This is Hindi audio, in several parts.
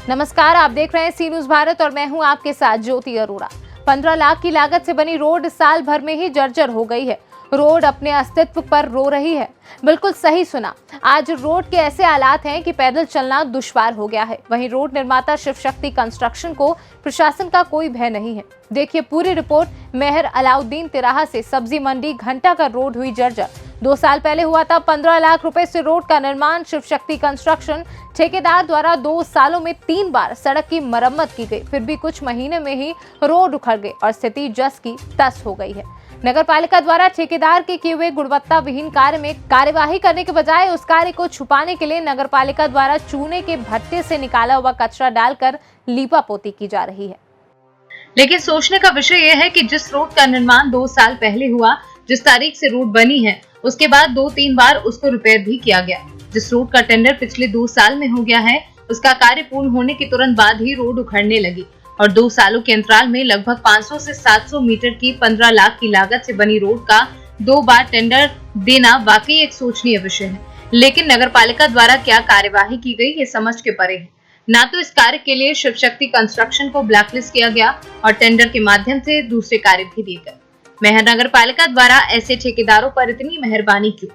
नमस्कार, आप देख रहे हैं सी न्यूज भारत और मैं हूं आपके साथ ज्योति अरोड़ा। 15 लाख की लागत से बनी रोड साल भर में ही जर्जर हो गई है। रोड अपने अस्तित्व पर रो रही है। बिल्कुल सही सुना, आज रोड के ऐसे हालात हैं कि पैदल चलना दुश्वार हो गया है। वहीं रोड निर्माता शिव शक्ति कंस्ट्रक्शन को प्रशासन का कोई भय नहीं है। देखिए पूरी रिपोर्ट। मेहर अलाउद्दीन तिराहा से सब्जी मंडी घंटा का रोड हुई जर्जर। 2 साल पहले हुआ था 15 लाख रुपए से रोड का निर्माण। शिव शक्ति कंस्ट्रक्शन ठेकेदार द्वारा 2 सालों में 3 बार सड़क की मरम्मत की गई, फिर भी कुछ महीने में ही रोड उखड़ गए और स्थिति जस की तस हो गई है। नगर पालिका द्वारा ठेकेदार के किए हुए गुणवत्ता विहीन कार्य में कार्यवाही करने के बजाय उस कार्य को छुपाने के लिए नगर पालिका द्वारा चूने के भट्टे से निकाला हुआ कचरा डालकर लीपापोती की जा रही है। लेकिन सोचने का विषय यह है कि जिस रोड का निर्माण 2 साल पहले हुआ, जिस तारीख से रोड बनी है, उसके बाद 2-3 बार उसको रिपेयर भी किया गया। जिस रोड का टेंडर पिछले 2 साल में हो गया है, उसका कार्य पूर्ण होने के तुरंत बाद ही रोड उखड़ने लगी और 2 सालों के अंतराल में लगभग 500 से 700 मीटर की 15 लाख की लागत से बनी रोड का 2 बार टेंडर देना वाकई एक सोचनीय विषय है। लेकिन नगर पालिका द्वारा क्या कार्यवाही की गई, ये समझ के परे है। ना तो इस कार्य के लिए शिव शक्ति कंस्ट्रक्शन को ब्लैकलिस्ट किया गया और टेंडर के माध्यम से दूसरे कार्य भी दिए गए। मेहर नगर पालिका द्वारा ऐसे ठेकेदारों पर इतनी मेहरबानी क्यों?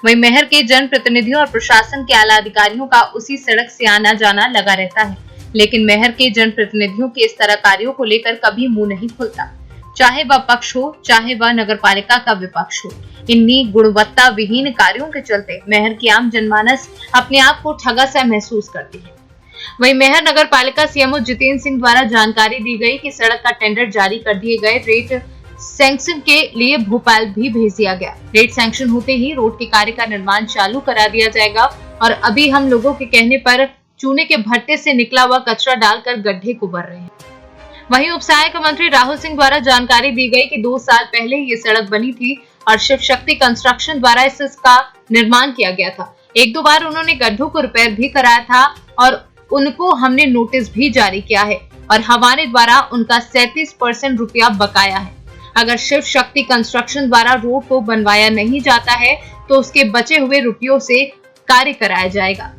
वहीं मेहर के जनप्रतिनिधियों और प्रशासन के आला अधिकारियों का उसी सड़क से आना जाना लगा रहता है, लेकिन मेहर के जनप्रतिनिधियों के इस तरह कार्यों को लेकर कभी मुंह नहीं खुलता, चाहे वह पक्ष हो चाहे वह नगर पालिका का विपक्ष हो। इन्हीं गुणवत्ता विहीन कार्यों के चलते मेहर की आम जनमानस अपने आप को ठगा सा महसूस करती है। वहीं मेहर नगर पालिका सीएमओ जितेंद्र सिंह द्वारा जानकारी दी गई कि सड़क का टेंडर जारी कर दिए गए। रेट सैंक्शन के लिए भोपाल भी भेज दिया गया। रेट सैंक्शन होते ही रोड के कार्य का निर्माण चालू करा दिया जाएगा और अभी हम लोगों के कहने पर चूने के भट्टे से निकला हुआ कचरा डालकर गड्ढे को भर रहे हैं। वहीं उप सहायक मंत्री राहुल सिंह द्वारा जानकारी दी गई कि 2 साल पहले ये सड़क बनी थी और शिव शक्ति कंस्ट्रक्शन द्वारा इसका निर्माण किया गया था। 1-2 बार उन्होंने गड्ढों को रिपेयर भी कराया था और उनको हमने नोटिस भी जारी किया है और हमारे द्वारा उनका 37% रुपया बकाया है। अगर शिव शक्ति कंस्ट्रक्शन द्वारा रोड को बनवाया नहीं जाता है तो उसके बचे हुए रुपयों से कार्य कराया जाएगा।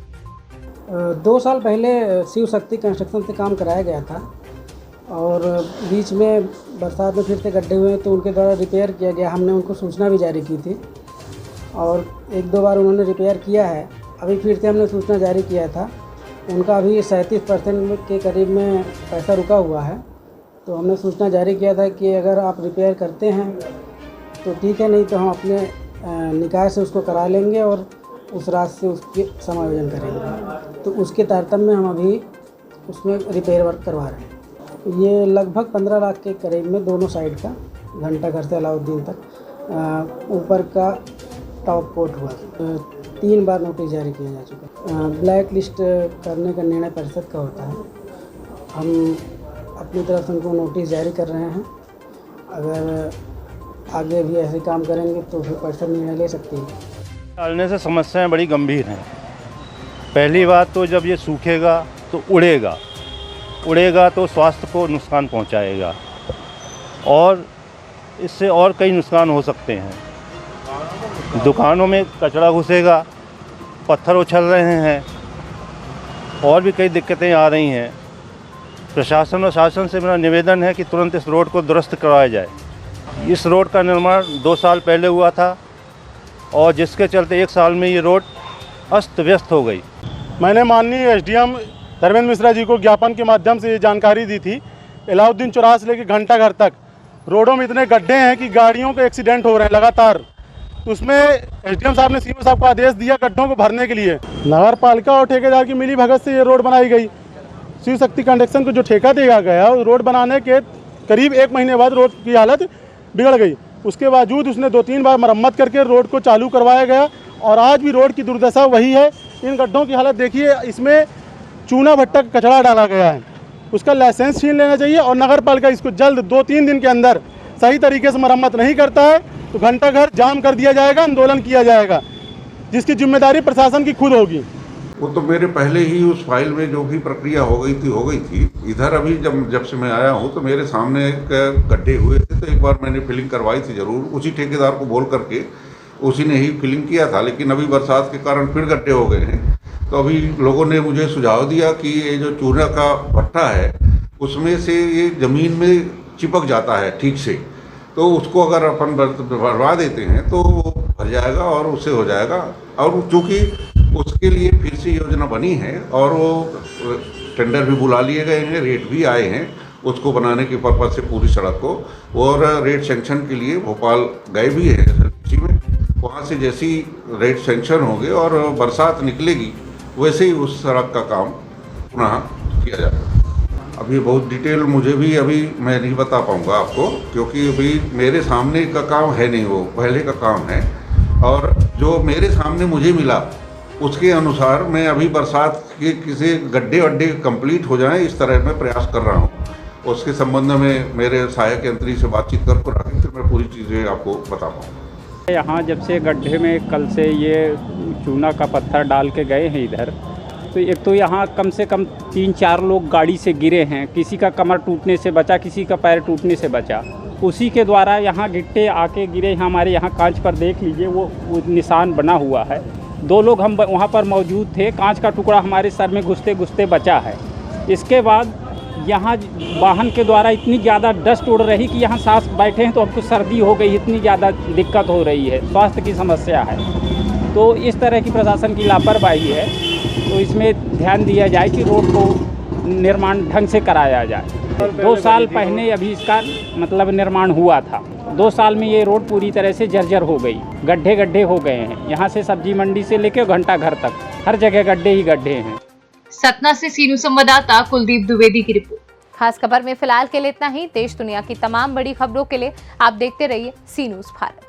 2 साल पहले शिव शक्ति कंस्ट्रक्शन से काम कराया गया था और बीच में बरसात में फिर से गड्ढे हुए तो उनके द्वारा रिपेयर किया गया। हमने उनको सूचना भी जारी की थी और 1-2 बार उन्होंने रिपेयर किया है। अभी फिर से हमने सूचना जारी किया था। उनका अभी 37% के करीब में पैसा रुका हुआ है, तो हमने सूचना जारी किया था कि अगर आप रिपेयर करते हैं तो ठीक है, नहीं तो हम अपने निकाय से उसको करा लेंगे और उस राशि से उसके समायोजन करेंगे। तो उसके तारतम्य में हम अभी उसमें रिपेयर वर्क करवा रहे हैं। ये लगभग 15 लाख के करीब में दोनों साइड का, घंटा घर से अलाउद्दीन तक ऊपर का टॉप कोट हुआ। 3 बार नोटिस जारी किया जा चुका। ब्लैक लिस्ट करने का निर्णय परिषद का होता है। हम अपनी तरफ से उनको नोटिस जारी कर रहे हैं। अगर आगे भी ऐसे काम करेंगे तो फिर परिषद निर्णय ले सकती है। डालने से समस्याएं बड़ी गंभीर हैं। पहली बात तो जब ये सूखेगा तो उड़ेगा तो स्वास्थ्य को नुकसान पहुंचाएगा और इससे और कई नुकसान हो सकते हैं। दुकानों में कचरा घुसेगा, पत्थर उछल रहे हैं और भी कई दिक्कतें आ रही हैं। प्रशासन और शासन से मेरा निवेदन है कि तुरंत इस रोड को दुरुस्त करवाया जाए। इस रोड का निर्माण 2 साल पहले हुआ था और जिसके चलते 1 साल में ये रोड अस्त व्यस्त हो गई। मैंने माननीय एसडीएम धर्मेंद्र मिश्रा जी को ज्ञापन के माध्यम से ये जानकारी दी थी। अलाउद्दीन चौराहा से लेकर घंटा घर तक रोडों में इतने गड्ढे हैं कि गाड़ियों के एक्सीडेंट हो रहे हैं लगातार। उसमें एसडीएम साहब ने सीएम साहब को आदेश दिया गड्ढों को भरने के लिए। नगर पालिका और ठेकेदार की मिली भगत से ये रोड बनाई गई। शिव शक्ति कंस्ट्रक्शन को जो ठेका दिया गया, रोड बनाने के करीब 1 महीने बाद रोड की हालत बिगड़ गई। उसके बावजूद उसने 2-3 बार मरम्मत करके रोड को चालू करवाया गया और आज भी रोड की दुर्दशा वही है। इन गड्ढों की हालत देखिए, इसमें चूना भट्टा का कचरा डाला गया है। उसका लाइसेंस छीन लेना चाहिए और नगर पालिका इसको जल्द 2-3 दिन के अंदर सही तरीके से मरम्मत नहीं करता है तो घंटा घर जाम कर दिया जाएगा, आंदोलन किया जाएगा, जिसकी जिम्मेदारी प्रशासन की खुद होगी। वो तो मेरे पहले ही उस फाइल में जो भी प्रक्रिया हो गई थी। इधर अभी जब से मैं आया हूँ तो मेरे सामने एक गड्ढे हुए थे, तो एक बार मैंने फिलिंग करवाई थी जरूर, उसी ठेकेदार को बोल करके उसी ने ही फिलिंग किया था। लेकिन अभी बरसात के कारण फिर गड्ढे हो गए हैं, तो तो अभी लोगों ने मुझे सुझाव दिया कि ये जो चूना का भट्टा है उसमें से ये ज़मीन में चिपक जाता है ठीक से, तो उसको अगर अपन भरवा देते हैं तो वो भर जाएगा और उससे हो जाएगा। और चूँकि उसके लिए फिर से योजना बनी है और वो टेंडर भी बुला लिए गए हैं, रेट भी आए हैं उसको बनाने के पर्पज से पूरी सड़क को, और रेट सेंक्शन के लिए भोपाल गए भी हैं एसएलपीसी में। वहाँ से जैसी रेट सेंक्शन होंगे और बरसात निकलेगी वैसे ही उस सड़क का काम पुनः किया जाएगा। अभी बहुत डिटेल मुझे भी अभी मैं नहीं बता पाऊँगा आपको, क्योंकि अभी मेरे सामने का काम है नहीं, वो पहले का काम है। और जो मेरे सामने मुझे मिला उसके अनुसार मैं अभी बरसात के किसी गड्ढे वड्ढे कंप्लीट हो जाएं इस तरह मैं प्रयास कर रहा हूं। उसके संबंध में मेरे सहायक यंत्री से बातचीत कर आगे फिर मैं पूरी चीज़ें आपको बता पाऊँगा। यहाँ जब से गड्ढे में कल से ये चूना का पत्थर डाल के गए हैं इधर, तो एक तो यहाँ कम से कम 3-4 लोग गाड़ी से गिरे हैं, किसी का कमर टूटने से बचा, किसी का पैर टूटने से बचा। उसी के द्वारा यहाँ गिट्टे आके गिरे। हमारे यहाँ कांच पर देख लीजिए वो निशान बना हुआ है। 2 लोग हम वहाँ पर मौजूद थे, कांच का टुकड़ा हमारे सर में घुसते घुसते बचा है। इसके बाद यहाँ वाहन के द्वारा इतनी ज़्यादा डस्ट उड़ रही कि यहाँ सांस बैठे हैं तो हमको सर्दी हो गई, इतनी ज़्यादा दिक्कत हो रही है, स्वास्थ्य की समस्या है। तो इस तरह की प्रशासन की लापरवाही है, तो इसमें ध्यान दिया जाए कि रोड को निर्माण ढंग से कराया जाए। 2 साल पहले अभी इसका मतलब निर्माण हुआ था। 2 साल में ये रोड पूरी तरह से जर्जर हो गई, गड्ढे गड्ढे हो गए हैं। यहाँ से सब्जी मंडी से लेकर घंटा घर तक हर जगह गड्ढे ही गड्ढे हैं। सतना से सीनू संवाददाता कुलदीप द्विवेदी की रिपोर्ट। खास खबर में फिलहाल के लिए इतना ही। देश दुनिया की तमाम बड़ी खबरों के लिए आप देखते रहिए सी न्यूज़ भारत।